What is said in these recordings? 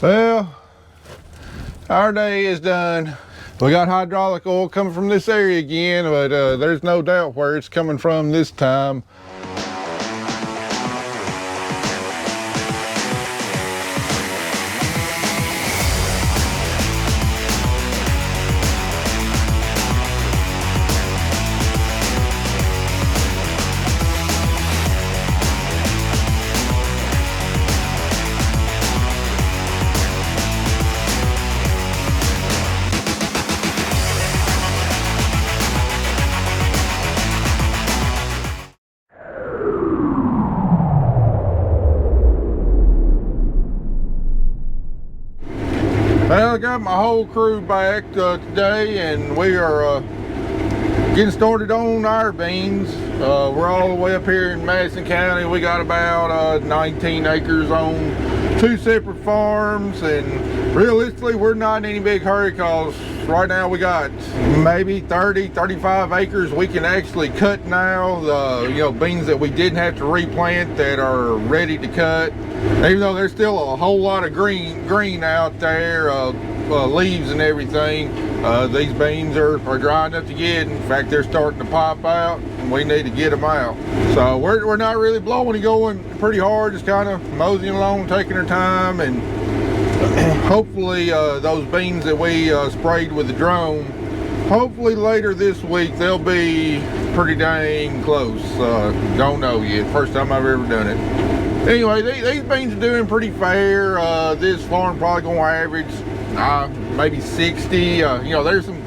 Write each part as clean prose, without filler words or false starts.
Well, our day is done. We got hydraulic oil coming from this area again, but there's no doubt where it's coming from this time. Well, I got my whole crew back today, and we are getting started on our beans. We're all the way up here in Madison County. We got about 19 acres on 2 separate farms, and realistically we're not in any big hurry because right now we got maybe 30-35 acres we can actually cut now. Beans that we didn't have to replant that are ready to cut, even though there's still a whole lot of green out there, leaves and everything. These beans are dry enough to get. In fact, they're starting to pop out, and we need to get them out. So we're not really blowing and going pretty hard, just kind of moseying along, taking our time, and hopefully those beans that we sprayed with the drone, hopefully later this week they'll be pretty dang close. Don't know yet, first time I've ever done it. Anyway, these beans are doing pretty fair. This farm probably gonna average maybe 60. There's some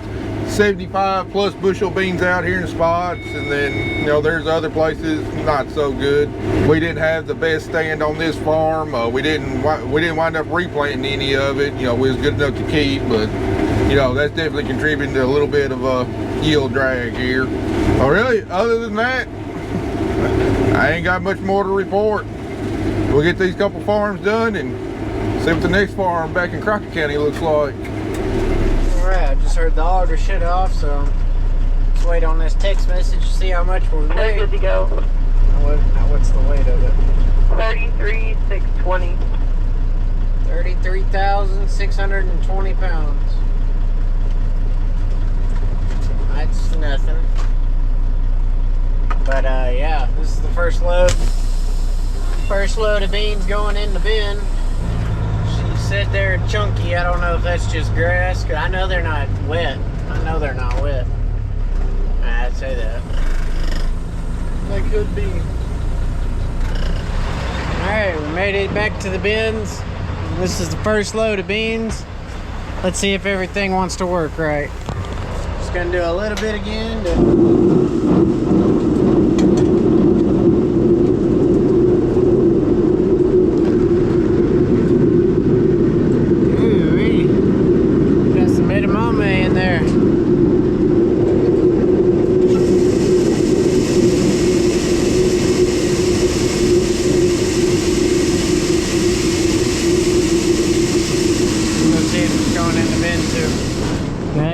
75 plus bushel beans out here in spots, and then there's other places not so good. We didn't have the best stand on this farm. We didn't wind up replanting any of it. We was good enough to keep, but that's definitely contributing to a little bit of a yield drag here. But really, other than that, I ain't got much more to report. We'll get these couple farms done and see what the next farm back in Crockett County looks like. Alright, I just heard the auger shut off, so let's wait on this text message to see how much we're weighing. Good to go. What's the weight of it? 33,620. 33,620 pounds. That's nothing. But yeah, this is the first load. First load of beans going in the bin. She said they're chunky. I don't know if that's just grass, 'cause I know they're not wet. I'd say that. They could be. Alright, we made it back to the bins. This is the first load of beans. Let's see if everything wants to work right. Just gonna do a little bit again to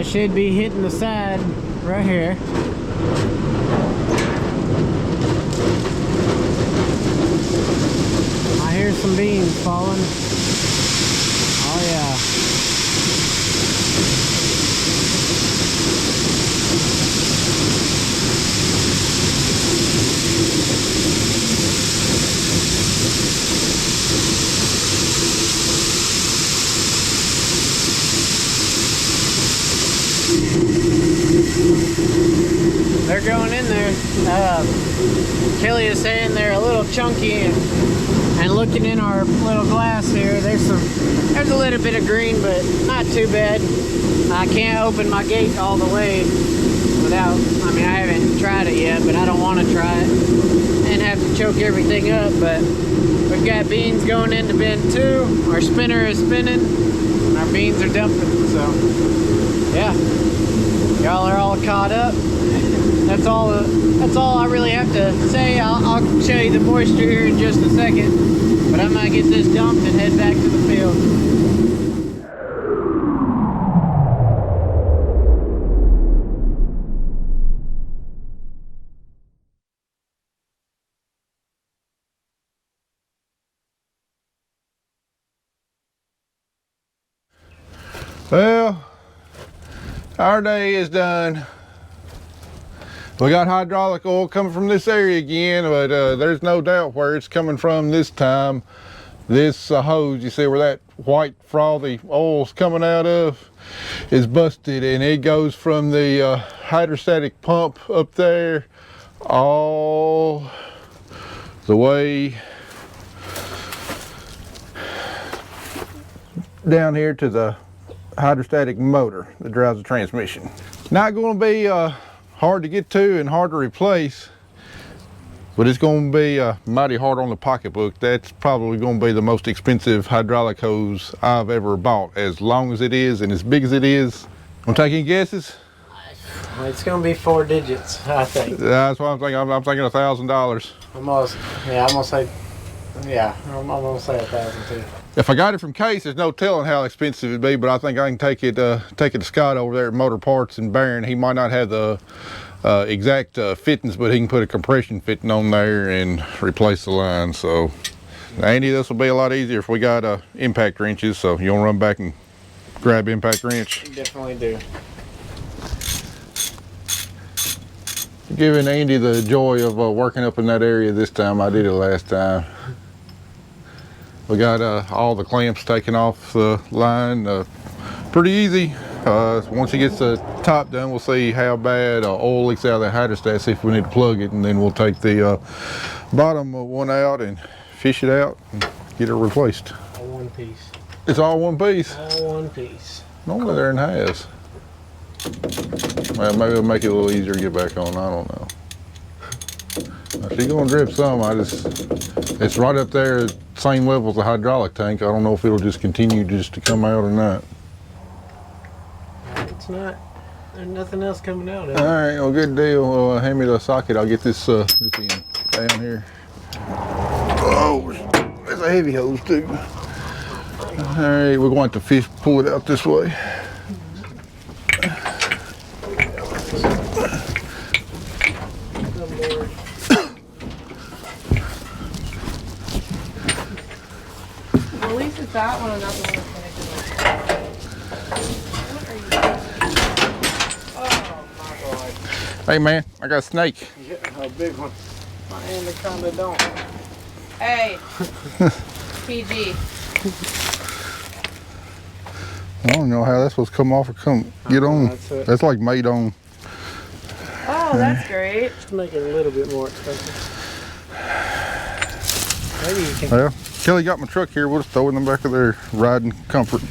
should be hitting the side right here. I hear some beans falling. Oh yeah. They're going in there. Kelly is saying they're a little chunky, and looking in our little glass here, there's a little bit of green, but not too bad. I can't open my gate all the way without, I haven't tried it yet, but I don't want to try it and have to choke everything up. But we've got beans going into bin 2. Our spinner is spinning, and our beans are dumping. So yeah, y'all are all caught up. That's all I really have to say. I'll show you the moisture here in just a second, but I'm gonna get this dumped and head back to the field. Well, our day is done. We got hydraulic oil coming from this area again, but there's no doubt where it's coming from this time. This hose, you see where that white frothy oil's coming out of, is busted, and it goes from the hydrostatic pump up there all the way down here to the hydrostatic motor that drives the transmission. Not going to be hard to get to and hard to replace, but it's going to be mighty hard on the pocketbook. That's probably going to be the most expensive hydraulic hose I've ever bought, as long as it is and as big as it is. Want to take any guesses? It's going to be 4 digits, I think. That's what I'm thinking. I'm thinking $1,000. Almost. Yeah, I'm going to say, yeah, I'm going to say 1,000 too. If I got it from Case, there's no telling how expensive it'd be, but I think I can take it to Scott over there at Motor Parts in Barron. He might not have the exact fittings, but he can put a compression fitting on there and replace the line. So, Andy, this will be a lot easier if we got impact wrenches. So you want to run back and grab impact wrench? Definitely do. Giving Andy the joy of working up in that area this time. I did it last time. We got all the clamps taken off the line. Pretty easy. Once he gets the top done, we'll see how bad oil leaks out of the hydrostat, see if we need to plug it, and then we'll take the bottom one out and fish it out and get it replaced. All one piece. It's all one piece? All one piece. Normally they're in halves. Well, maybe it'll make it a little easier to get back on, I don't know. She's gonna drip some. It's right up there, same level as the hydraulic tank. I don't know if it'll just continue just to come out or not. It's not. There's nothing else coming out. All right, well, good deal. Hand me the socket. I'll get this end down here. Oh, that's a heavy hose too. All right, we're going to pull it out this way. At least it's that one and not the one that's connected. What are you doing? Oh my god. Hey man, I got a snake. Yeah, a big one. My hand kinda don't. Hey. PG. I don't know how that's supposed to come off or get on. That's like made on. Oh, that's great. Just make it a little bit more expensive. Maybe you can. Well, Kelly got my truck here. We'll just throw it in the back of there, riding comfort.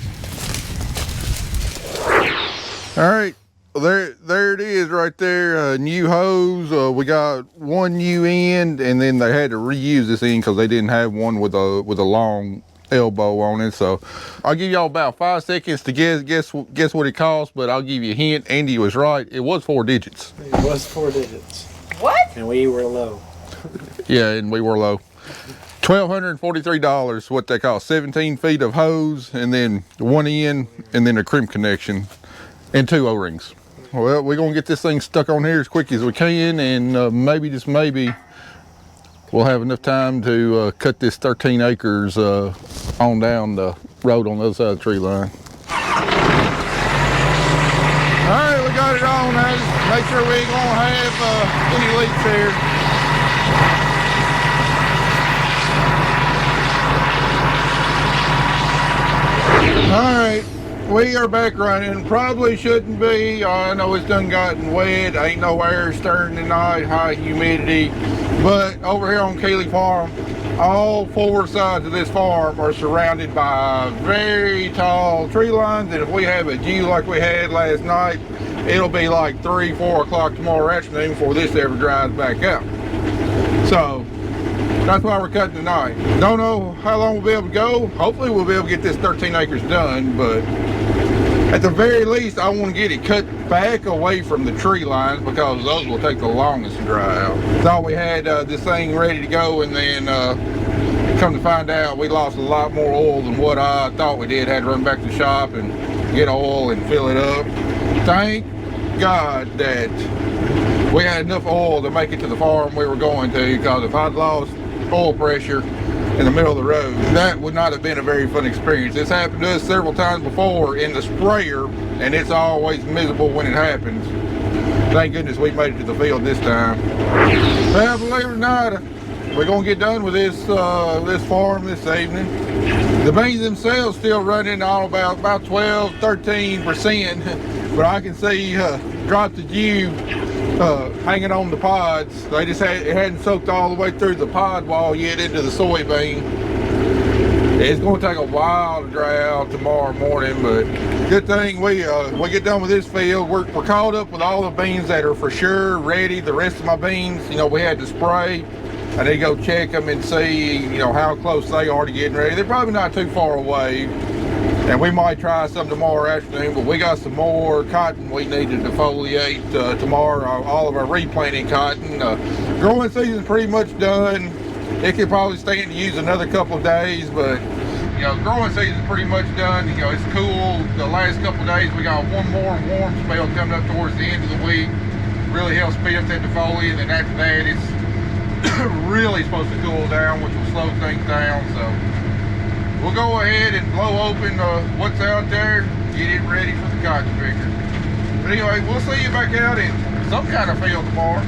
All right, well, there it is right there. New hose. We got one new end, and then they had to reuse this end because they didn't have one with a long elbow on it. So I'll give y'all about 5 seconds to guess what it cost, but I'll give you a hint. Andy was right. It was 4 digits. It was 4 digits. What? And we were low. Yeah, and we were low. $1,243, what they call 17 feet of hose, and then one end, and then a crimp connection, and 2 O-rings. Well, we're gonna get this thing stuck on here as quick as we can, and maybe, just maybe, we'll have enough time to cut this 13 acres on down the road on the other side of the tree line. All right, we got it on now. Just make sure we ain't gonna have any leaks here. All right, we are back running. Probably shouldn't be. I know it's done gotten wet. Ain't no air stirring tonight, high humidity. But over here on Keeley Farm, all 4 sides of this farm are surrounded by very tall tree lines. And if we have a dew like we had last night, it'll be like 3, 4 o'clock tomorrow afternoon before this ever dries back out. So that's why we're cutting tonight. Don't know how long we'll be able to go. Hopefully we'll be able to get this 13 acres done, but at the very least I want to get it cut back away from the tree lines because those will take the longest to dry out. Thought we had this thing ready to go, and then come to find out we lost a lot more oil than what I thought we did. Had to run back to the shop and get oil and fill it up. Thank God that we had enough oil to make it to the farm we were going to, because if I'd lost oil pressure, in the middle of the road. That would not have been a very fun experience. This happened to us several times before in the sprayer, and it's always miserable when it happens. Thank goodness we made it to the field this time. Well, believe it or not, we're gonna get done with this this farm this evening. The beans themselves still running on about 12-13%, but I can see drops of dew hanging on the pods. They just it hadn't soaked all the way through the pod wall yet into the soybean. It's going to take a while to dry out tomorrow morning, but good thing we get done with this field. We're caught up with all the beans that are for sure ready. The rest of my beans, you know, we had to spray. I need to go check them and see, you know, how close they are to getting ready. They're probably not too far away, and we might try some tomorrow afternoon, but we got some more cotton we need to defoliate tomorrow, all of our replanting cotton. Growing season's pretty much done. It could probably stand to use another couple of days, but you know, growing season's pretty much done. You know, it's cool. The last couple of days we got one more warm spell coming up towards the end of the week. Really helps speed up that defoliant, and after that it's really supposed to cool down, which will slow things down. So we'll go ahead and blow open what's out there, get it ready for the cotton picker. But anyway, we'll see you back out in some kind of field tomorrow.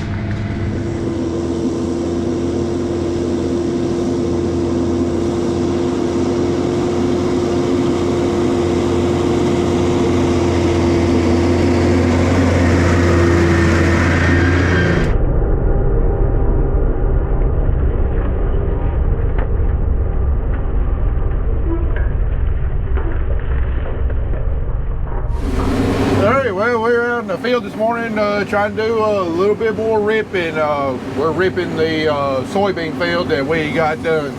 Well, we're out in the field this morning trying to do a little bit more ripping. We're ripping the soybean field that we got done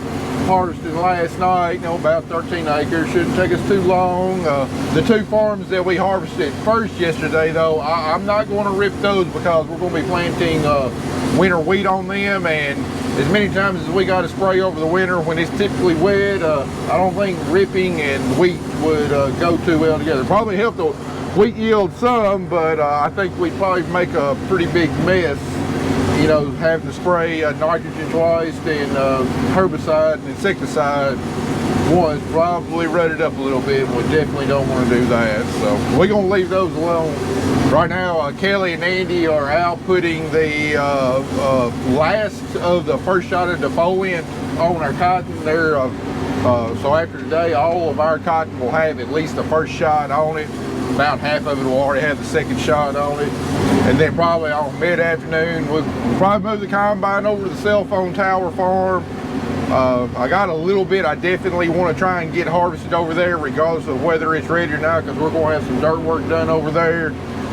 harvesting last night, you know, about 13 acres. Shouldn't take us too long. The two farms that we harvested first yesterday, though, I'm not going to rip those because we're going to be planting winter wheat on them, and as many times as we got to spray over the winter when it's typically wet, I don't think ripping and wheat would go too well together. Probably help the wheat yield some, but I think we'd probably make a pretty big mess, you know, having to spray nitrogen twice and herbicide and insecticide once. Probably rut it up a little bit. We definitely don't want to do that, so we're going to leave those alone. Right now, Kelly and Andy are outputting the last of the first shot of defoliant on our cotton. They're so after today, all of our cotton will have at least the first shot on it. About half of it will already have the second shot on it, and then probably on mid-afternoon we'll probably move the combine over to the cell phone tower farm. I got a little bit I definitely want to try and get harvested over there regardless of whether it's ready or not, because we're going to have some dirt work done over there.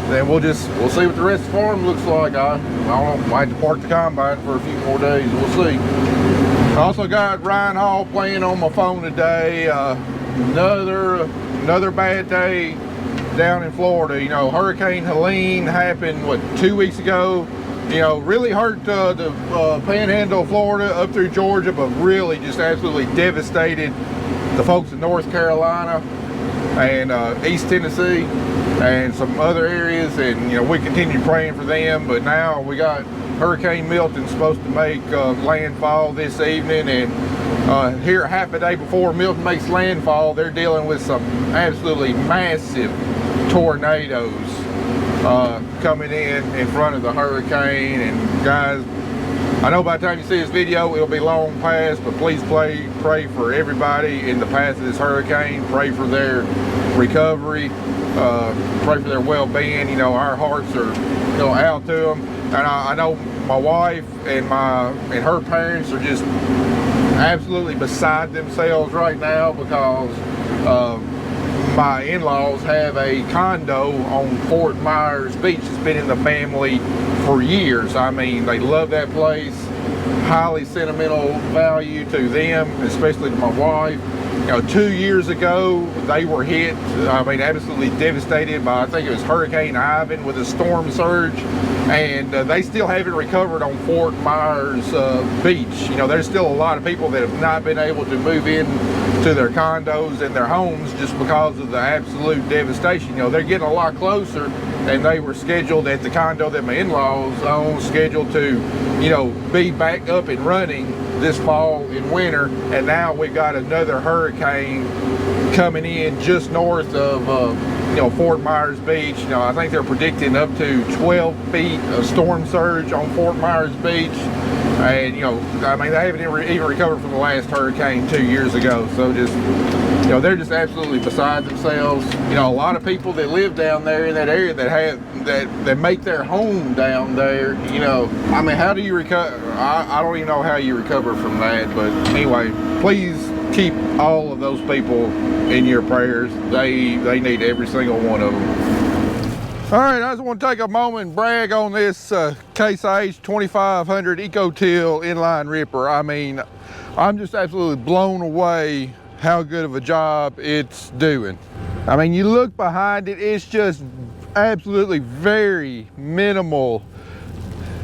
Then we'll see what the rest of the farm looks like. I don't know, might have to park the combine for a few more days. We'll see. I also got Ryan Hall playing on my phone today. Another bad day down in Florida. You know, Hurricane Helene happened, what, 2 weeks ago. You know, really hurt the panhandle of Florida up through Georgia, but really just absolutely devastated the folks in North Carolina and East Tennessee and some other areas. And, you know, we continue praying for them, but now we got Hurricane Milton supposed to make landfall this evening, and here half a day before Milton makes landfall, they're dealing with some absolutely massive tornadoes coming in front of the hurricane. And guys, I know by the time you see this video it'll be long past, but please pray for everybody in the path of this hurricane. Pray for their recovery, pray for their well-being. You know, our hearts are, you know, out to them. And I know my wife and her parents are just absolutely beside themselves right now because my in-laws have a condo on Fort Myers Beach. It's been in the family for years. I mean, they love that place. Highly sentimental value to them, especially to my wife. You know, 2 years ago, they were hit, I mean, absolutely devastated by, I think it was Hurricane Ivan with a storm surge, and they still haven't recovered on Fort Myers Beach. You know, there's still a lot of people that have not been able to move in to their condos and their homes just because of the absolute devastation. You know, they're getting a lot closer, and they were scheduled at the condo that my in-laws own, scheduled to, you know, be back up and running this fall and winter, and now we got another hurricane coming in just north of Fort Myers Beach. I think they're predicting up to 12 feet of storm surge on Fort Myers Beach, and I mean, they haven't even recovered from the last hurricane 2 years ago. So just they're just absolutely beside themselves. A lot of people that live down there in that area that make their home down there, I mean, how do you recover? I don't even know how you recover from that. But anyway, please keep all of those people in your prayers. They need every single one of them. All right, I just want to take a moment and brag on this Case IH 2500 EcoTill inline ripper. I mean, I'm just absolutely blown away how good of a job it's doing. I mean, you look behind it, it's just absolutely very minimal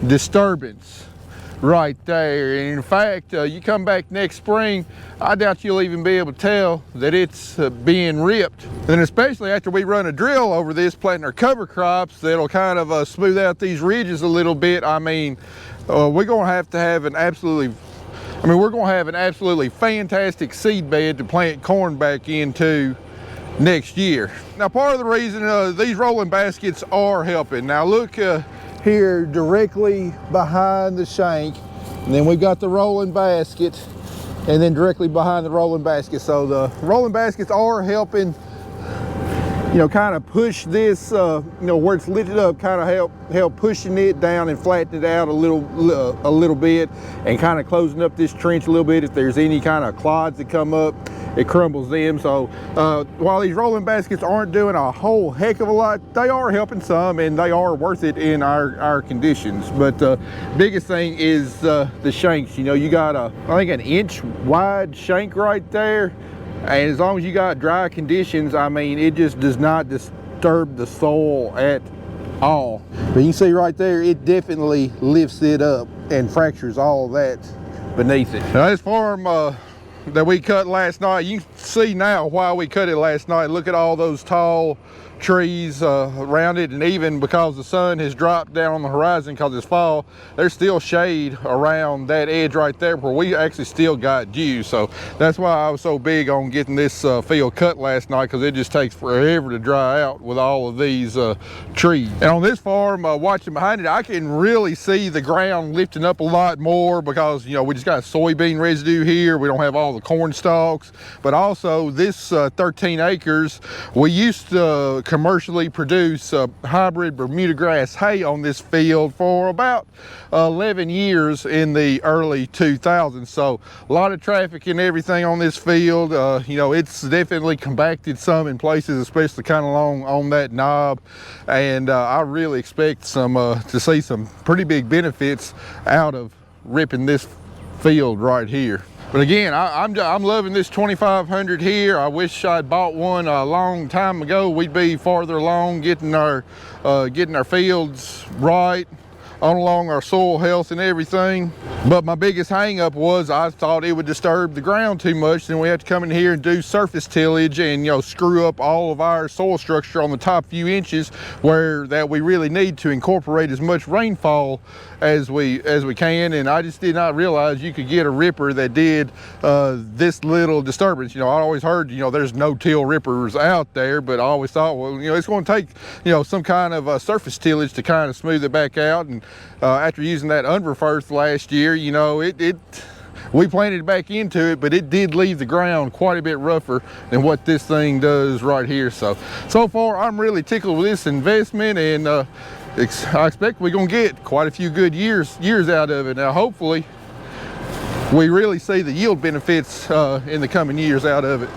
disturbance right there. And in fact, you come back next spring, I doubt you'll even be able to tell that it's being ripped. And especially after we run a drill over this, planting our cover crops, that'll kind of smooth out these ridges a little bit. I mean, we're gonna have an absolutely fantastic seed bed to plant corn back into next year. Now, part of the reason these rolling baskets are helping. Now look here directly behind the shank, and then we've got the rolling basket, and then directly behind the rolling basket. So the rolling baskets are helping, kind of push this, where it's lifted up, kind of help pushing it down and flatten it out a little bit, and kind of closing up this trench a little bit. If there's any kind of clods that come up, it crumbles them. So while these rolling baskets aren't doing a whole heck of a lot, they are helping some, and they are worth it in our conditions. But biggest thing is the shanks. You got I think an inch wide shank right there. And as long as you got dry conditions, I mean, it just does not disturb the soil at all. But you can see right there, it definitely lifts it up and fractures all that beneath it. Now, this farm that we cut last night, you can see now why we cut it last night. Look at all those tall trees around it, and even because the sun has dropped down on the horizon because it's fall, there's still shade around that edge right there where we actually still got dew. So that's why I was so big on getting this field cut last night, because it just takes forever to dry out with all of these trees. And on this farm, watching behind it, I can really see the ground lifting up a lot more, because we just got soybean residue here. We don't have all the corn stalks, but also this 13 acres, we used to commercially produce hybrid Bermuda grass hay on this field for about 11 years in the early 2000s. So a lot of traffic and everything on this field. It's definitely compacted some in places, especially kind of along on that knob. And I really expect to see some pretty big benefits out of ripping this field right here. But again, I'm loving this 2500 here. I wish I'd bought one a long time ago. We'd be farther along getting our fields right, along our soil health and everything. But my biggest hang up was I thought it would disturb the ground too much. Then we have to come in here and do surface tillage and screw up all of our soil structure on the top few inches where that we really need to incorporate as much rainfall as we can. And I just did not realize you could get a ripper that did this little disturbance. I always heard there's no till rippers out there, but I always thought, well, it's going to take some kind of surface tillage to kind of smooth it back out. And after using that Unverferth last year, we planted back into it, but it did leave the ground quite a bit rougher than what this thing does right here. So far I'm really tickled with this investment, and I expect we're gonna get quite a few good years out of it. Now hopefully we really see the yield benefits in the coming years out of it.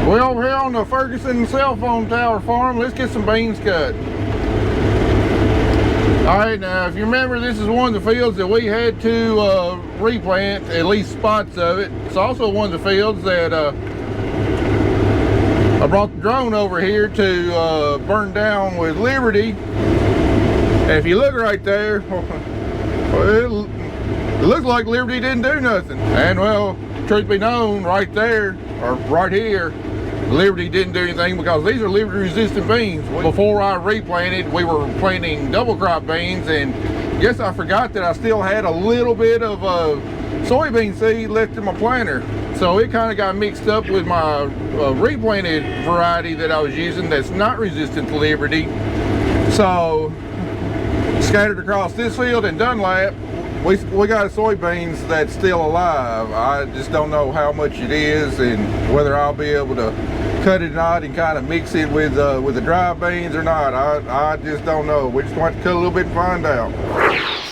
We're over here on the Ferguson cell phone tower farm. Let's get some beans cut. All right, now if you remember, this is one of the fields that we had to replant, at least spots of it. It's also one of the fields that I brought the drone over here to burn down with Liberty. And if you look right there, well, it looks like Liberty didn't do nothing. And well, truth be known, right there, or right here, Liberty didn't do anything because these are Liberty resistant beans. Before I replanted, we were planting double crop beans, and guess I forgot that I still had a little bit of soybean seed left in my planter. So it kind of got mixed up with my replanted variety that I was using that's not resistant to Liberty. So scattered across this field in Dunlap, we got soybeans that's still alive. I just don't know how much it is and whether I'll be able to cut it or not and kind of mix it with the dry beans or not. I just don't know. We just want to cut a little bit and find out.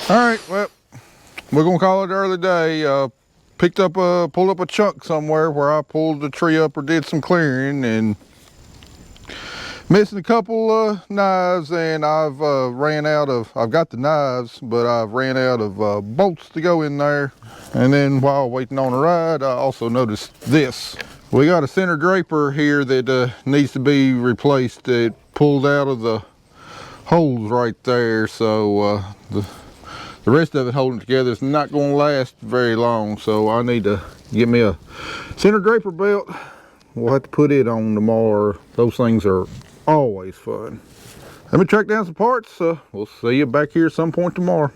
All right, well, we're gonna call it early day. Pulled up a chunk somewhere where I pulled the tree up or did some clearing, and missing a couple knives, and I've got the knives, but I've ran out of bolts to go in there. And then while waiting on a ride, I also noticed this. We got a center draper here that needs to be replaced. It pulled out of the holes right there, so the rest of it holding together is not going to last very long. So I need to get me a center draper belt. We'll have to put it on tomorrow. Those things are always fun. Let me track down some parts. We'll see you back here some point tomorrow.